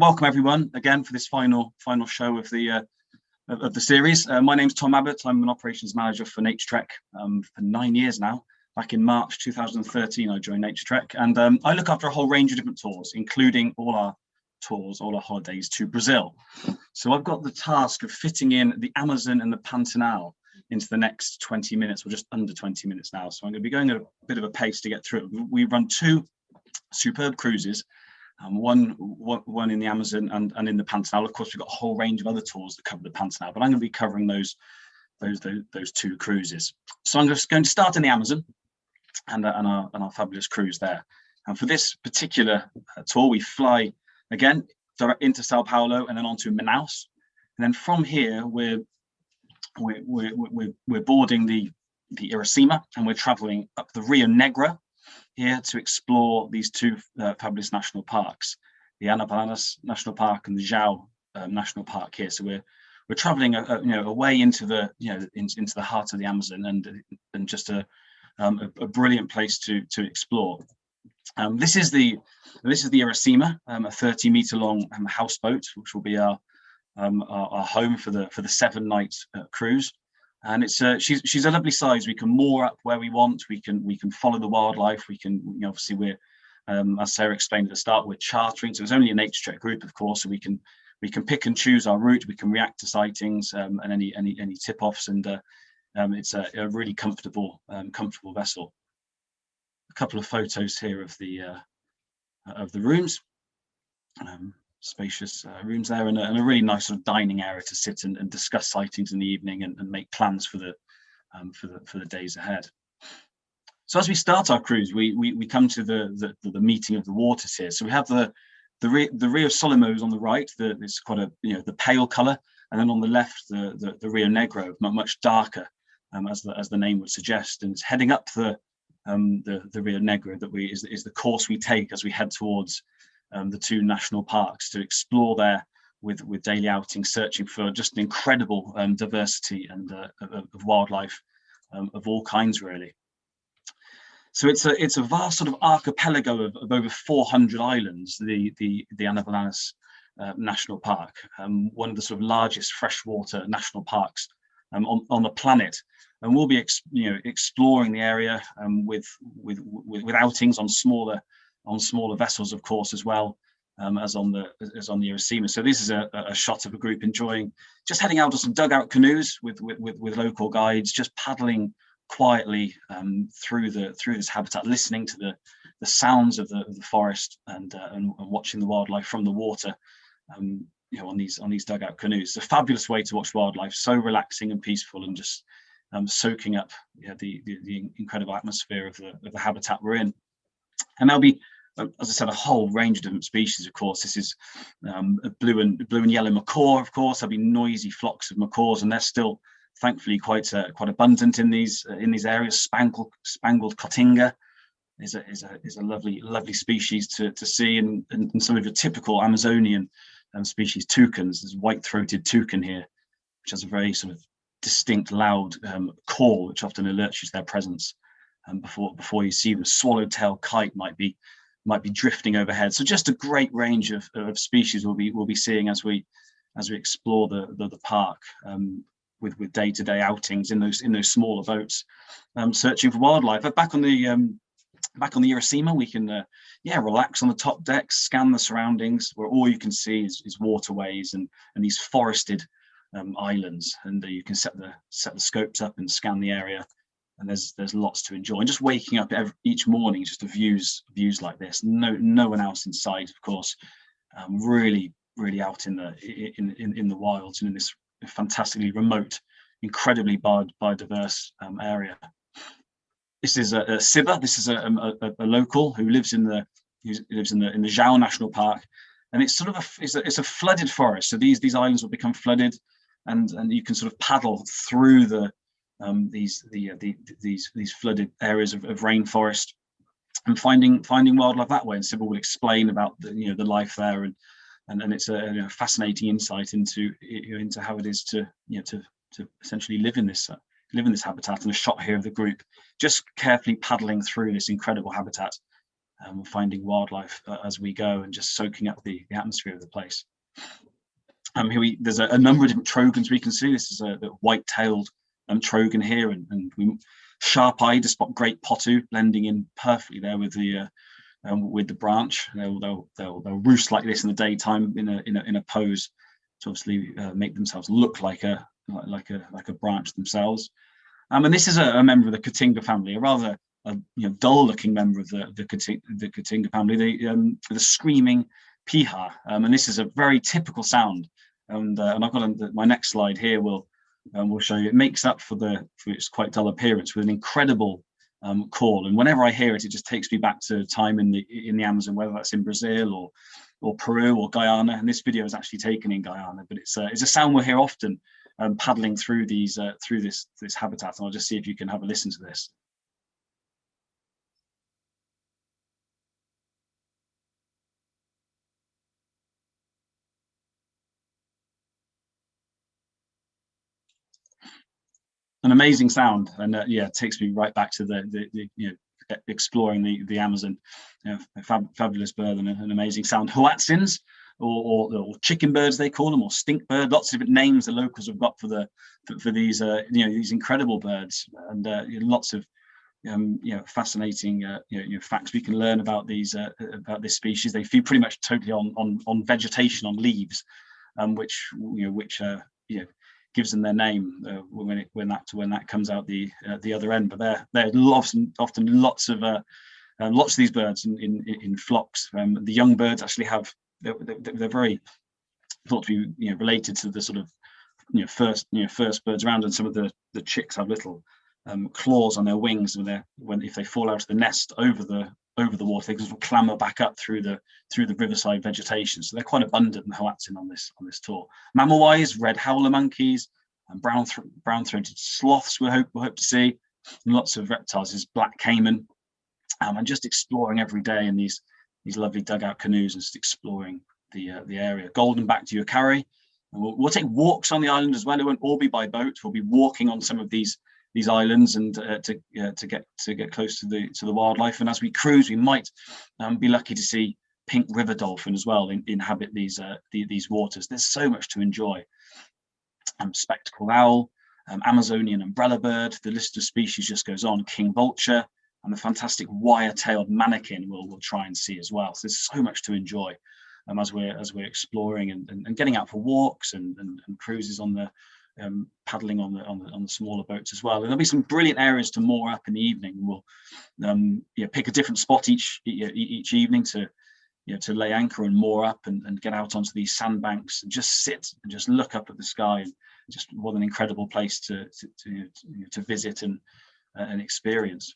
welcome everyone again for this final show of the series. My name's Tom Mabbett. I'm an operations manager for Naturetrek for 9 years now. Back in March 2013, I joined Naturetrek, and I look after a whole range of different tours, including all our holidays to Brazil. So I've got the task of fitting in the Amazon and the Pantanal into the next 20 minutes, or just under 20 minutes now. So I'm going to be going at a bit of a pace to get through it. We run two superb cruises, one in the Amazon and in the Pantanal. Of course, we've got a whole range of other tours that cover the Pantanal, but I'm going to be covering those two cruises. So I'm just going to start in the Amazon and our fabulous cruise there. And for this particular tour, we fly again direct into Sao Paulo and then on to Manaus. And then from here, we're boarding the Iracema, and we're traveling up the Rio Negro here to explore these two fabulous national parks, the Anapanas National Park and the João National Park here. So we're traveling away into the into the heart of the Amazon, and just a brilliant place to explore. This is the Iracema, a 30-meter long houseboat, which will be our home for the 7-night cruise. And it's she's a lovely size. We can moor up where we want. We can follow the wildlife. We can, obviously we're as Sarah explained at the start, we're chartering, so it's only a Naturetrek group, of course, so we can pick and choose our route. We can react to sightings and any tip-offs, and it's a really comfortable vessel. A couple of photos here of the rooms, spacious rooms there, and a really nice sort of dining area to sit and discuss sightings in the evening and make plans for the days ahead. So as we start our cruise, we come to the meeting of the waters here. So we have the Rio Solimões on the right. It's quite the pale colour, and then on the left the Rio Negro, much darker, as the name would suggest. And it's heading up the Rio Negro that is the course we take as we head towards the two national parks to explore there with daily outings, searching for just an incredible diversity and of wildlife of all kinds, really. So it's a vast sort of archipelago of over 400 islands, the Anapanas National Park, one of the sort of largest freshwater national parks on the planet. And we'll be exploring the area with outings on smaller vessels, of course, as well as on the Iracema. So this is a shot of a group enjoying, just heading out to some dugout canoes with local guides, just paddling quietly through this habitat, listening to the sounds of the forest and watching the wildlife from the water. On these dugout canoes. It's a fabulous way to watch wildlife, so relaxing and peaceful, and just soaking up the incredible atmosphere of the habitat we're in. And there'll be, as I said, a whole range of different species. Of course, this is a blue and yellow macaw. Of course, there'll be noisy flocks of macaws, and they're still, thankfully, quite abundant in these areas. Spangled cotinga is a lovely species to see, and some of your typical Amazonian species. Toucans, there's white-throated toucan here, which has a very sort of distinct, loud call, which often alerts you to their presence. Before you see them. Swallowtail kite might be drifting overhead. So just a great range of species we'll be seeing as we explore the park with day-to-day outings in those smaller boats, searching for wildlife. But back on the Iracema, we can relax on the top decks, scan the surroundings, where all you can see is waterways and these forested islands, and you can set the scopes up and scan the area. And there's lots to enjoy. And just waking up each morning, just to views like this. No one else inside, of course. Really out in the wilds and in this fantastically remote, incredibly biodiverse area. This is a Siba. This is a local who lives in the João National Park, and it's sort of it's a flooded forest. So these islands will become flooded, and you can sort of paddle through these flooded areas of rainforest and finding wildlife that way. And Sybil will explain about the life there, and it's a fascinating insight into how it is to essentially live in this habitat. And a shot here of the group just carefully paddling through this incredible habitat we're finding wildlife as we go and just soaking up the atmosphere of the place. There's a number of different trogons we can see. This is a white-tailed trogon here, and we sharp-eyed to spot great potu blending in perfectly there with the branch. They'll roost like this in the daytime in a pose to obviously make themselves look like a branch themselves. And this is a member of the Cotinga family, a rather dull-looking member of the Cotinga family, the screaming piha. And this is a very typical sound. And I've got my next slide here will show you. It makes up for its quite dull appearance with an incredible call. And whenever I hear it, it just takes me back to time in the Amazon, whether that's in Brazil or Peru or Guyana. And this video is actually taken in Guyana, but it's a sound we'll hear often paddling through this habitat. And I'll just see if you can have a listen to this. An amazing sound, and it takes me right back to the exploring the Amazon. Fabulous bird and an amazing sound. Hoatzins, or chicken birds they call them, or stink bird. Lots of different names the locals have got for these these incredible birds, and lots of fascinating facts we can learn about about this species. They feed pretty much totally on vegetation, on leaves, which gives them their name when that comes out the other end. But they're often lots of these birds in flocks. The young birds actually they're very thought to be related to the sort of first birds around, and some of the chicks have little claws on their wings if they fall out of the nest over the water, they can sort of clamber back up through the riverside vegetation. So they're quite abundant in Hoatzin on this tour. Mammal-wise, red howler monkeys and brown-throated sloths we hope to see, and lots of reptiles. Is black caiman, and just exploring every day in these lovely dugout canoes and just exploring the area. Golden-backed uakari. And we'll take walks on the island as well. It won't all be by boat. We'll be walking on some of these islands and to get close to the wildlife. And as we cruise, we might be lucky to see pink river dolphin as well inhabit these waters. There's so much to enjoy. Spectacled owl, Amazonian umbrella bird. The list of species just goes on. King vulture, and the fantastic wire-tailed manakin we'll try and see as well. So there's so much to enjoy as we're exploring and getting out for walks and cruises on the paddling on the smaller boats as well. And there'll be some brilliant areas to moor up in the evening. We'll pick a different spot each evening to lay anchor and moor up and get out onto these sandbanks and just sit and just look up at the sky. And just what an incredible place to visit and experience.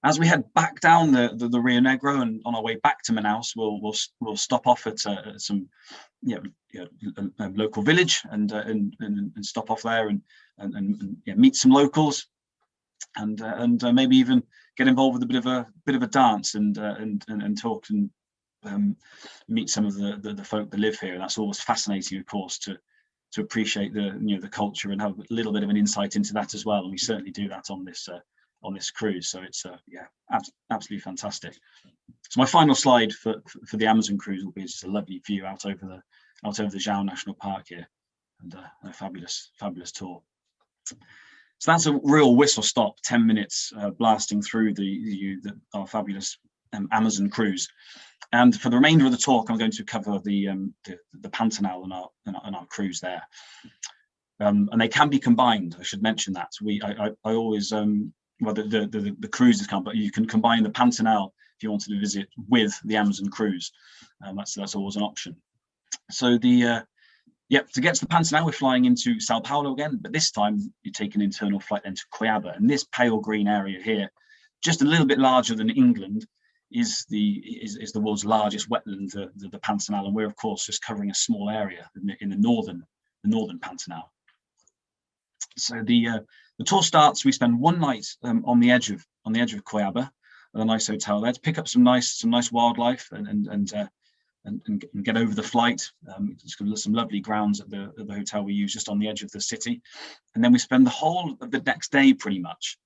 As we head back down the Rio Negro and on our way back to Manaus, we'll stop off at some local village and stop off there and meet some locals and maybe even get involved with a bit of a dance and talk and meet some of the folk that live here. And that's always fascinating, of course, to appreciate the culture and have a little bit of an insight into that as well. And we certainly do that on this cruise. So it's absolutely fantastic. So my final slide for the Amazon cruise will be just a lovely view out over the João National Park here, and a fabulous tour. So that's a real whistle stop, 10 minutes blasting through our fabulous Amazon cruise. And for the remainder of the talk, I'm going to cover the Pantanal and our cruise there. And they can be combined. I should mention that. I always the cruises come, but you can combine the Pantanal if you wanted to visit with the Amazon cruise. That's always an option. So to get to the Pantanal, we're flying into Sao Paulo again, but this time you take an internal flight then to Cuiabá. And this pale green area here, just a little bit larger than England, is the world's largest wetland, the Pantanal, and we're of course just covering a small area in the northern Pantanal. So the tour starts. We spend one night on the edge of Cuiabá at a nice hotel there to pick up some nice wildlife and get over the flight. Just some lovely grounds at the hotel we use just on the edge of the city, and then we spend the whole of the next day pretty much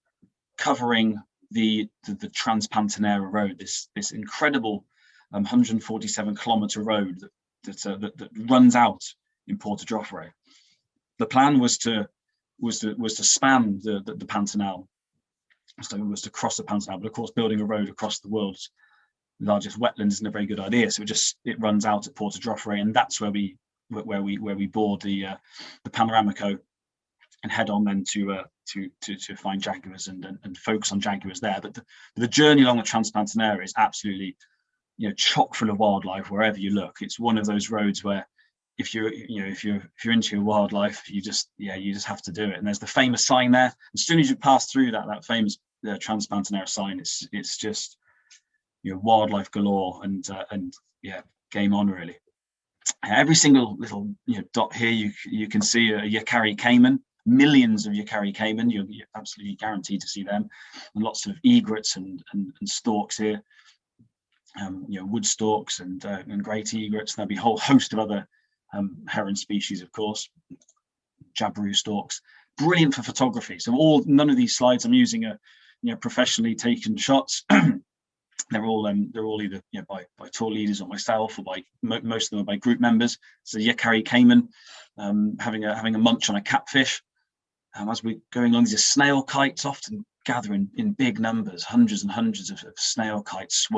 covering the Trans-Pantanera Road, this incredible 147-kilometer road that runs out in Porto Jofre. The plan was to span the Pantanal, was to cross the Pantanal, but of course building a road across the world's largest wetlands isn't a very good idea. So it runs out at Porto Jofre, and that's where we board the Panoramico and head on then to find jaguars and focus on jaguars there. But the journey along the Trans-Pantanera is absolutely, chock full of wildlife wherever you look. It's one of those roads where if you're into your wildlife, you just have to do it. And there's the famous sign there. As soon as you pass through that famous Trans-Pantanera sign, it's just wildlife galore, and game on really. Every single little dot here you can see a Yacari caiman. Millions of Yacari caiman. You're absolutely guaranteed to see them, and lots of egrets and storks here. Wood storks and great egrets. There'll be a whole host of other heron species, of course. Jabiru storks, brilliant for photography. So none of these slides I'm using are professionally taken shots. They're all either by tour leaders or myself, or by most of them are by group members. So Yacari caiman having a munch on a catfish. As we're going along, these snail kites often gather in big numbers, hundreds and hundreds of snail kites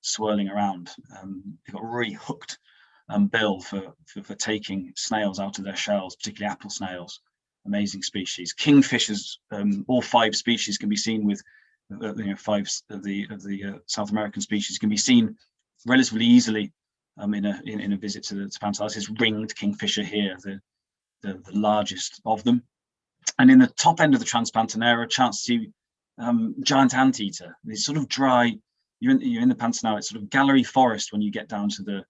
swirling around. They've got a really hooked bill for taking snails out of their shells, particularly apple snails. Amazing species. Kingfishers, all 5 species can be seen with 5 of the South American species can be seen relatively easily in a visit to the Pantanal. This is ringed kingfisher here, the largest of them. And in the top end of the Trans-Pantanera, a chance to see giant anteater. These sort of dry. You're in the Pantanal. It's sort of gallery forest when you get down to the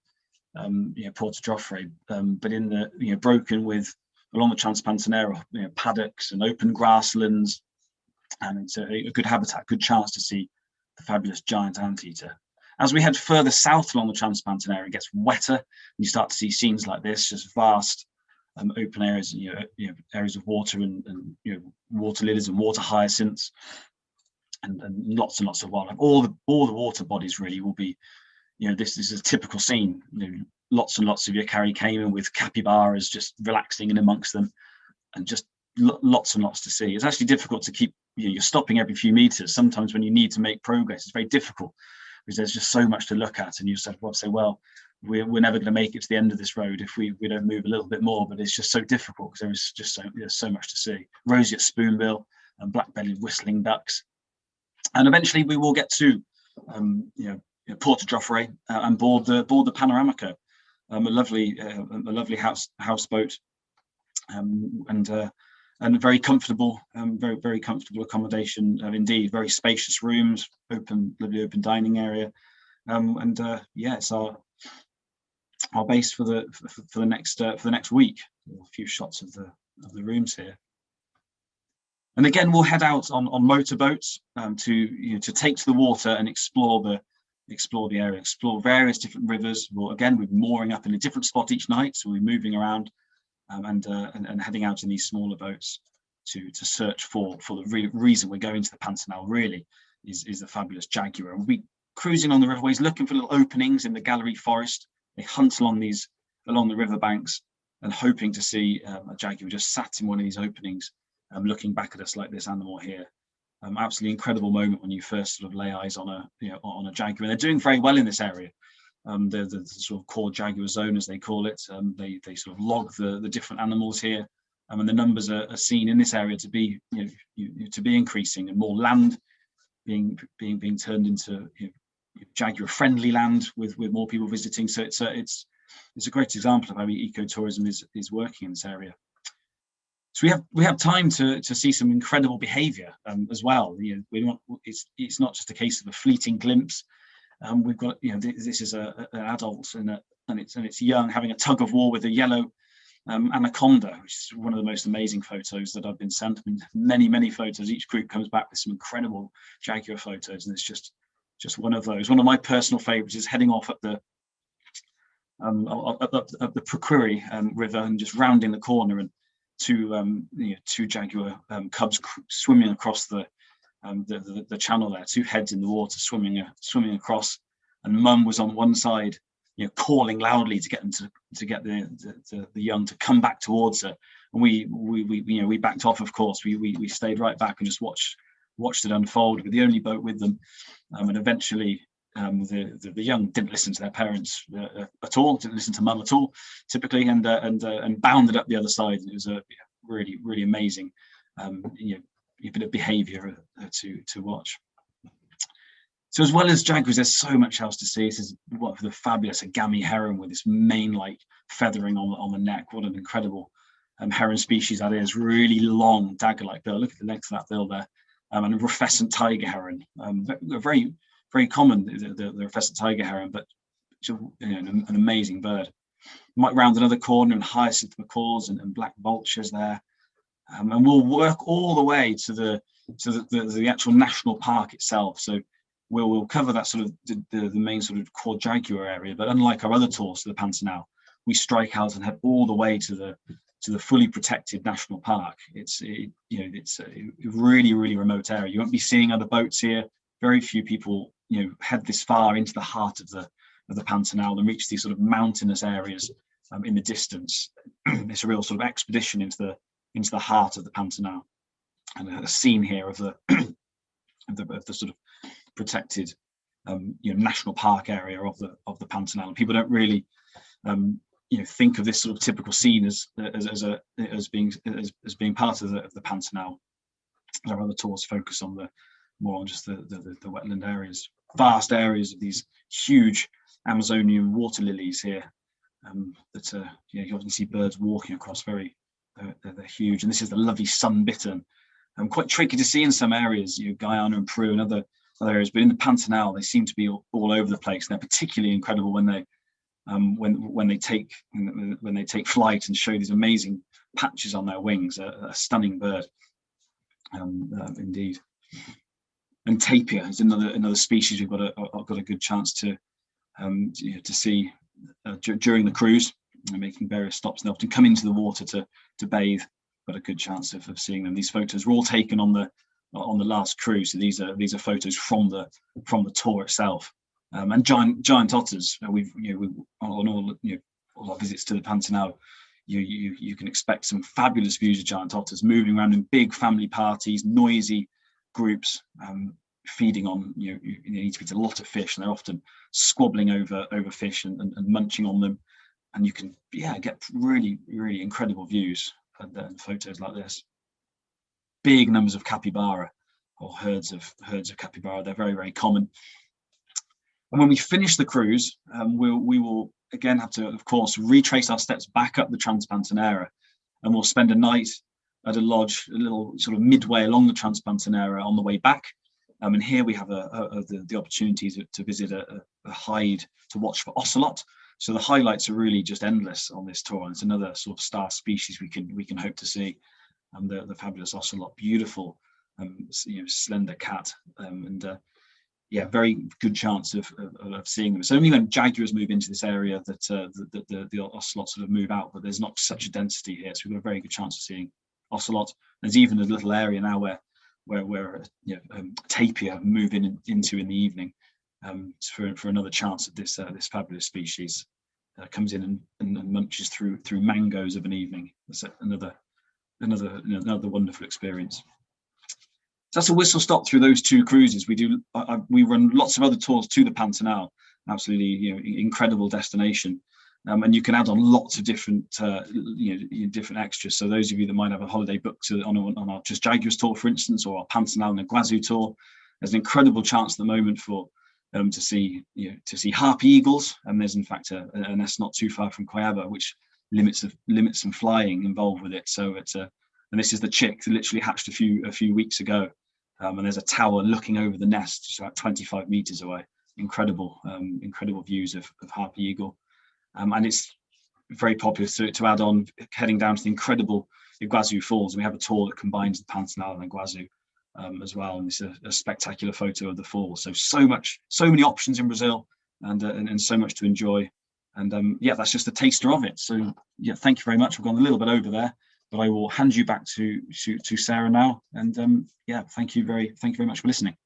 Porto Jofre, but in the broken with along the Trans-Pantanera, paddocks and open grasslands, and it's a good habitat, good chance to see the fabulous giant anteater. As we head further south along the Trans-Pantanera, it gets wetter, and you start to see scenes like this, just vast open areas, areas of water and water lilies and water hyacinths, and lots and lots of wildlife. All the water bodies really will be, this is a typical scene. Lots and lots of Yacari caiman with capybaras just relaxing in amongst them, and just lots and lots to see. It's actually difficult to keep. You're stopping every few meters. Sometimes when you need to make progress, it's very difficult because there's just so much to look at, and you say, we're never going to make it to the end of this road if we don't move a little bit more. But it's just so difficult because there's just so much to see. Roseate spoonbill and black-bellied whistling ducks, and eventually we will get to Porto Jofre and board the Panoramico, a lovely houseboat, and very comfortable, very comfortable accommodation indeed. Very spacious rooms, lovely open dining area, it's our base for the next week. A few shots of the rooms here, and again we'll head out on motorboats to take to the water and explore the area, explore various different rivers. We're mooring up in a different spot each night, so we're moving around. And heading out in these smaller boats to search for the reason we're going to the Pantanal really is the fabulous jaguar. And we'll be cruising on the riverways, looking for little openings in the gallery forest. They hunt along the riverbanks and hoping to see a jaguar just sat in one of these openings, looking back at us like this animal here. Absolutely incredible moment when you first sort of lay eyes on a jaguar. And they're doing very well in this area. The sort of core jaguar zone, as they call it. They sort of log the different animals here, and the numbers are seen in this area to be increasing, and more land being turned into jaguar friendly land with more people visiting. So it's a great example of how ecotourism is working in this area. So we have time to see some incredible behaviour as well. It's not just a case of a fleeting glimpse. We've got this is an adult and it's young having a tug of war with a yellow anaconda, which is one of the most amazing photos that I've been sent. I mean, many photos. Each group comes back with some incredible jaguar photos, and it's just one of those. One of my personal favourites is heading off up the Procuri River and just rounding the corner, and two jaguar cubs swimming across the the channel there, two heads in the water swimming across, and Mum was on one side, calling loudly to get them to get the young to come back towards her, and we backed off. Of course, we stayed right back and just watched it unfold. With the only boat with them, and eventually the young didn't listen to their parents at all, didn't listen to Mum at all, typically, and bounded up the other side. It was a really amazing bit of behaviour to watch. So as well as jaguars, there's so much else to see. This is what the fabulous agami heron with this mane-like feathering on the neck. What an incredible heron species that is. Really long dagger-like bill. Look at the length of that bill there. And a rufescent tiger heron. Very, very common, the rufescent tiger heron, but an amazing bird. Might round another corner and hyacinth macaws and black vultures there. And we'll work all the way to the actual national park itself. So we'll cover that sort of the main sort of quad jaguar area, but unlike our other tours to the Pantanal, we strike out and head all the way to the fully protected national park. It's a really remote area. You won't be seeing other boats here. Very few people head this far into the heart of the Pantanal and reach these sort of mountainous areas in the distance. It's a real sort of expedition into the heart of the Pantanal, and a scene here of the sort of protected national park area of the Pantanal. And people don't really think of this sort of typical scene as being part of the Pantanal. Our other tours focus on more on just the wetland areas, vast areas of these huge Amazonian water lilies here. You often see birds walking across. They're huge, and this is the lovely sunbitten. Quite tricky to see in some areas, Guyana and Peru and other areas, but in the Pantanal they seem to be all over the place. They're particularly incredible when they take flight and show these amazing patches on their wings. A stunning bird, indeed. And tapir is another species we've got a good chance to see during the cruise, making various stops. They often come into the water to bathe. Got a good chance of seeing them. These photos were all taken on the last cruise, so these are photos from the tour itself. And giant otters. We've on all our visits to the Pantanal, you can expect some fabulous views of giant otters moving around in big family parties, noisy groups, feeding on you need to eat a lot of fish, and they're often squabbling over fish and munching on them, and you can get really incredible views and photos like this. Big numbers of capybara, or herds of capybara. They're very common. And when we finish the cruise, we will again have to, of course, retrace our steps back up the Trans-Pantanera, and we'll spend a night at a lodge, a little sort of midway along the Trans-Pantanera on the way back. And here we have the opportunity to visit a hide to watch for ocelot. So the highlights are really just endless on this tour, and it's another sort of star species we can hope to see. The fabulous ocelot, beautiful, slender cat, very good chance of seeing them. It's only when jaguars move into this area that the ocelot sort of move out, but there's not such a density here, so we've got a very good chance of seeing ocelot. There's even a little area now where tapir move into in the evening, for another chance at this fabulous species. Comes in and munches through mangoes of an evening. That's another wonderful experience. So that's a whistle stop through those two cruises. We run lots of other tours to the Pantanal. Absolutely, incredible destination, and you can add on lots of different different extras. So those of you that might have a holiday booked on our Just Jaguars tour, for instance, or our Pantanal and Iguazu tour, there's an incredible chance at the moment for to see harpy eagles, and there's in fact a nest not too far from Coyaba, which limits some flying involved with it. So and this is the chick that literally hatched a few weeks ago, and there's a tower looking over the nest, just about 25 meters away. Incredible views of harpy eagle, and it's very popular to add on heading down to the incredible Iguazu Falls. We have a tour that combines the Pantanal and Iguazu as well, and it's a spectacular photo of the falls. So many options in Brazil, and so much to enjoy. And that's just a taster of it. So thank you very much. We've gone a little bit over there, But I will hand you back to Sarah now. And yeah, thank you very much for listening.